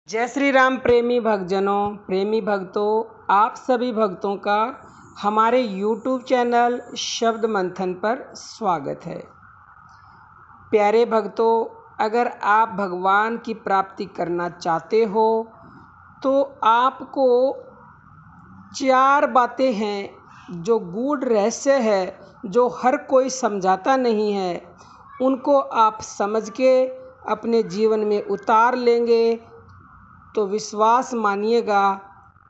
जय श्री राम प्रेमी भक्तजनों, प्रेमी भक्तों, आप सभी भक्तों का हमारे YouTube चैनल शब्द मंथन पर स्वागत है। प्यारे भक्तों, अगर आप भगवान की प्राप्ति करना चाहते हो तो आपको 4 बातें हैं जो गूढ़ रहस्य है, जो हर कोई समझाता नहीं है, उनको आप समझ के अपने जीवन में उतार लेंगे तो विश्वास मानिएगा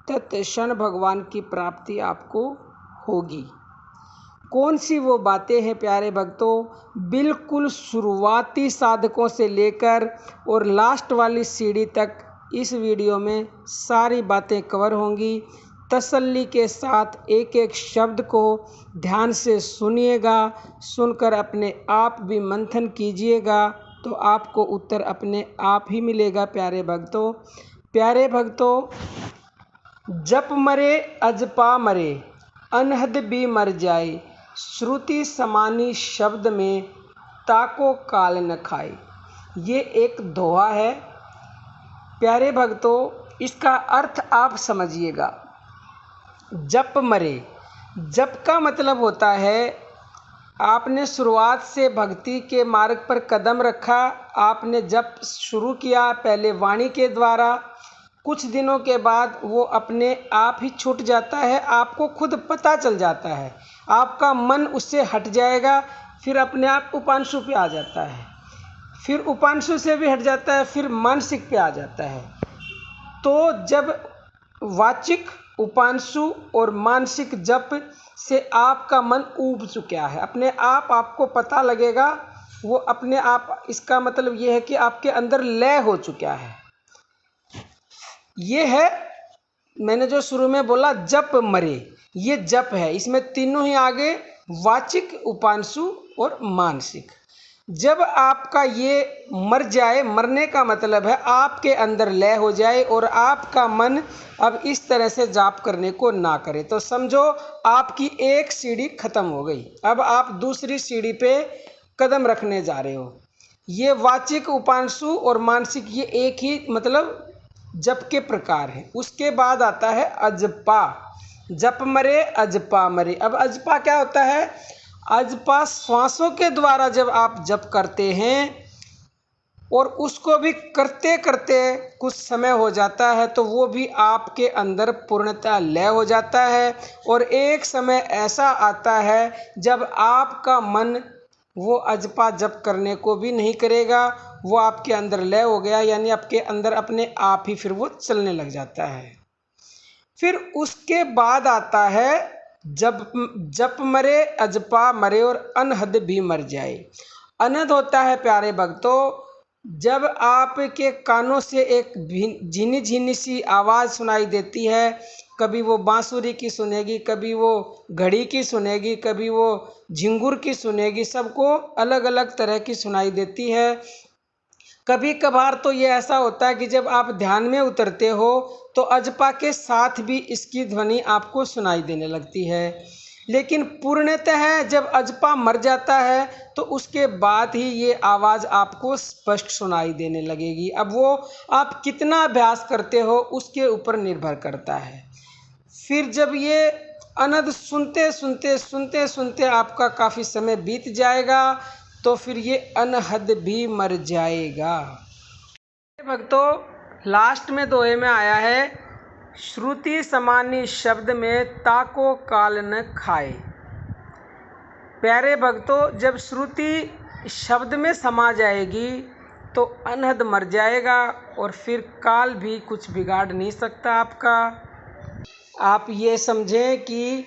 तत्क्षण भगवान की प्राप्ति आपको होगी। कौन सी वो बातें हैं प्यारे भक्तों? बिल्कुल शुरुआती साधकों से लेकर और लास्ट वाली सीढ़ी तक इस वीडियो में सारी बातें कवर होंगी। तसल्ली के साथ एक एक शब्द को ध्यान से सुनिएगा, सुनकर अपने आप भी मंथन कीजिएगा तो आपको उत्तर अपने आप ही मिलेगा। प्यारे भक्तों, जप मरे अजपा मरे, अनहद भी मर जाए, श्रुति समानी शब्द में ताको काल न खाए। ये एक दोहा है। प्यारे भक्तों, इसका अर्थ आप समझिएगा। जप मरे, जप का मतलब होता है आपने शुरुआत से भक्ति के मार्ग पर कदम रखा, आपने जप शुरू किया पहले वाणी के द्वारा। कुछ दिनों के बाद वो अपने आप ही छूट जाता है, आपको खुद पता चल जाता है, आपका मन उससे हट जाएगा, फिर अपने आप उपांशु पे आ जाता है, फिर उपांशु से भी हट जाता है, फिर मानसिक पे आ जाता है। तो जब वाचिक, उपांशु और मानसिक जप से आपका मन ऊब चुका है, अपने आप आपको पता लगेगा, वो अपने आप, इसका मतलब ये है कि आपके अंदर लय हो चुका है। ये है मैंने जो शुरू में बोला जप मरे, ये जप है। इसमें तीनों ही आगे वाचिक, उपांशु और मानसिक। जब आपका ये मर जाए, मरने का मतलब है आपके अंदर लय हो जाए और आपका मन अब इस तरह से जाप करने को ना करे, तो समझो आपकी एक सीढ़ी खत्म हो गई। अब आप दूसरी सीढ़ी पे कदम रखने जा रहे हो। ये वाचिक, उपांशु और मानसिक, ये एक ही मतलब जप के प्रकार है। उसके बाद आता है अजपा। जप मरे अजपा मरे। अब अजपा क्या होता है? अजपा श्वासों के द्वारा जब आप जप करते हैं और उसको भी करते करते कुछ समय हो जाता है तो वो भी आपके अंदर पूर्णतः लय हो जाता है और एक समय ऐसा आता है जब आपका मन वो अजपा जप करने को भी नहीं करेगा, वो आपके अंदर लय हो गया, यानी आपके अंदर अपने आप ही फिर वो चलने लग जाता है। फिर उसके बाद आता है जप मरे अजपा मरे और अनहद भी मर जाए। अनहद होता है प्यारे भक्तों, जब आपके कानों से एक झिनी झिनी सी आवाज़ सुनाई देती है, कभी वो बांसुरी की सुनेगी, कभी वो घड़ी की सुनेगी, कभी वो झिंगुर की सुनेगी, सबको अलग अलग तरह की सुनाई देती है। कभी कभार तो ये ऐसा होता है कि जब आप ध्यान में उतरते हो तो अजपा के साथ भी इसकी ध्वनि आपको सुनाई देने लगती है। लेकिन पूर्णतः जब अजपा मर जाता है तो उसके बाद ही ये आवाज़ आपको स्पष्ट सुनाई देने लगेगी। अब वो आप कितना अभ्यास करते हो उसके ऊपर निर्भर करता है। फिर जब ये अनहद सुनते सुनते सुनते सुनते आपका काफ़ी समय बीत जाएगा तो फिर ये अनहद भी मर जाएगा। भक्तों, लास्ट में दोहे में आया है, श्रुति समानी शब्द में ताको काल न खाए। प्यारे भक्तों, जब श्रुति शब्द में समा जाएगी तो अनहद मर जाएगा और फिर काल भी कुछ बिगाड़ नहीं सकता आपका। आप ये समझें कि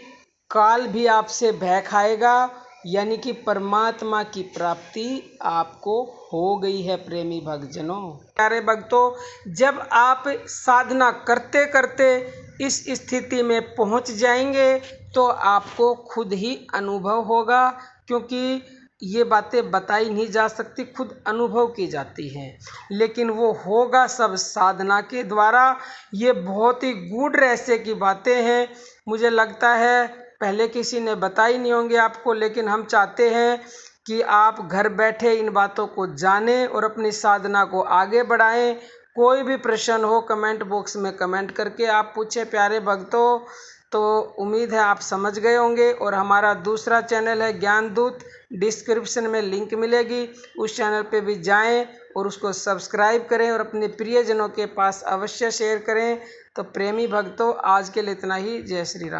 काल भी आपसे भय खाएगा, यानी कि परमात्मा की प्राप्ति आपको हो गई है। प्रेमी भक्तजनों, प्यारे भक्तों, जब आप साधना करते करते इस स्थिति में पहुंच जाएंगे तो आपको खुद ही अनुभव होगा, क्योंकि ये बातें बताई नहीं जा सकती, खुद अनुभव की जाती हैं, लेकिन वो होगा सब साधना के द्वारा। ये बहुत ही गूढ़ रहस्य की बातें हैं, मुझे लगता है पहले किसी ने बताई नहीं होंगी आपको, लेकिन हम चाहते हैं कि आप घर बैठे इन बातों को जानें और अपनी साधना को आगे बढ़ाएं। कोई भी प्रश्न हो कमेंट बॉक्स में कमेंट करके आप पूछे प्यारे भक्तों। तो उम्मीद है आप समझ गए होंगे। और हमारा दूसरा चैनल है ज्ञान दूत, डिस्क्रिप्शन में लिंक मिलेगी, उस चैनल पे भी जाएं और उसको सब्सक्राइब करें और अपने प्रियजनों के पास अवश्य शेयर करें। तो प्रेमी भक्तों, आज के लिए इतना ही। जय श्री राम।